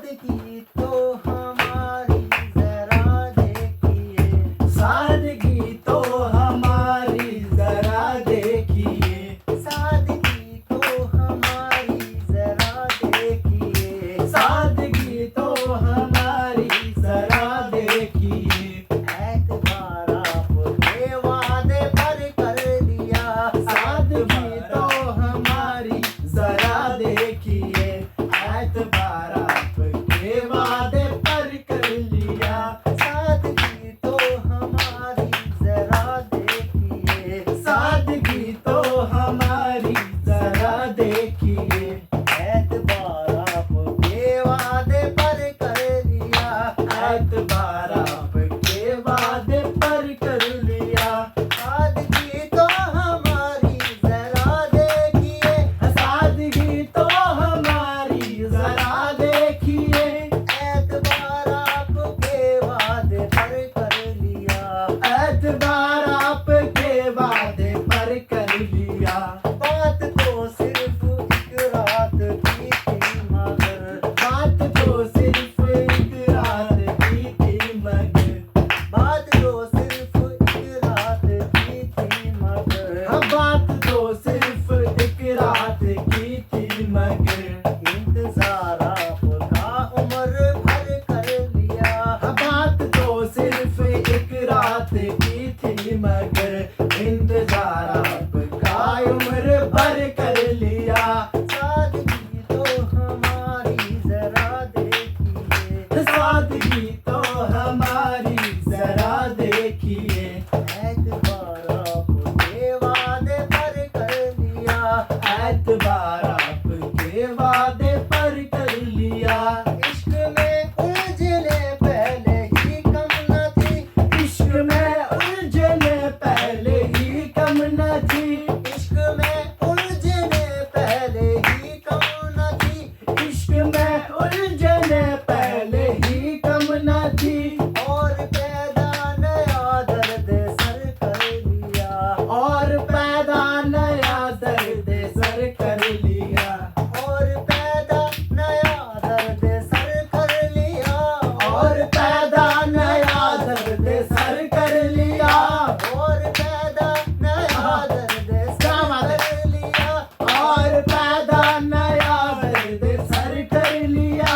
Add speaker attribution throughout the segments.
Speaker 1: सादगी तो हमारी जरा देखिए,
Speaker 2: सादगी तो हमारी जरा देखिए,
Speaker 1: सादगी तो हमारी जरा देखिए,
Speaker 2: सादगी तो हमारी जरा देखिए।
Speaker 1: एतबार आपके वादे पर कर लिया,
Speaker 2: सादगी तो हमारी जरा देखिए, एतबार आपके वादे पर कर लिया।
Speaker 1: सादगी तो हमारी जरा देखिए,
Speaker 2: सादगी तो हमारी जरा देखिए,
Speaker 1: एतबार आपके वादे पर कर लिया,
Speaker 2: एतबार आपके वादे पर कर लिया।
Speaker 1: सादगी तो हमारी जरा देखिए,
Speaker 2: सादगी तो हमारी जरा देखिए,
Speaker 1: एतबार आपके वादे पर कर लिया,
Speaker 2: एतबार आपके वादे पर कर लिया।
Speaker 1: बात तो सिर्फ एक रात की थी मगर,
Speaker 2: बात तो सिर्फ एक रात की थी मगर,
Speaker 1: बात तो सिर्फ एक रात की थी मगर,
Speaker 2: हाँ बात तो सिर्फ एक रात की थी मगर,
Speaker 1: इंतजार आपका उम्र भर कर लिया,
Speaker 2: हाँ बात तो सिर्फ एक रात की थी मगर, इंतजार आपका उम्र भर कर लिया।
Speaker 1: सादगी तो हमारी जरा देखिए,
Speaker 2: सादगी तो हमारी जरा देखिए,
Speaker 1: एतबार आपके वादे पर कर लिया,
Speaker 2: एतबार आपके वादे पर कर लिया।
Speaker 1: इश्क में उलझने पहले ही कम न थी,
Speaker 2: इश्क में उलझने पहले ही कम न थी,
Speaker 1: इश्क में उलझने पहले ही कम न थी,
Speaker 2: इश्क में उलझने पहले ही कम न थी,
Speaker 1: और पैदा नया दर्द सर कर लिया,
Speaker 2: और पैदा नया दर्द सर कर लिया,
Speaker 1: और पैदा नया दर्द सर कर लिया,
Speaker 2: और पैदा नया दर्द सर कर लिया,
Speaker 1: और पैदा नया दर्द सर कर लिया,
Speaker 2: और पैदा नया दर्द सर कर लिया।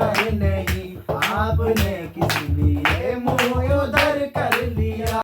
Speaker 2: का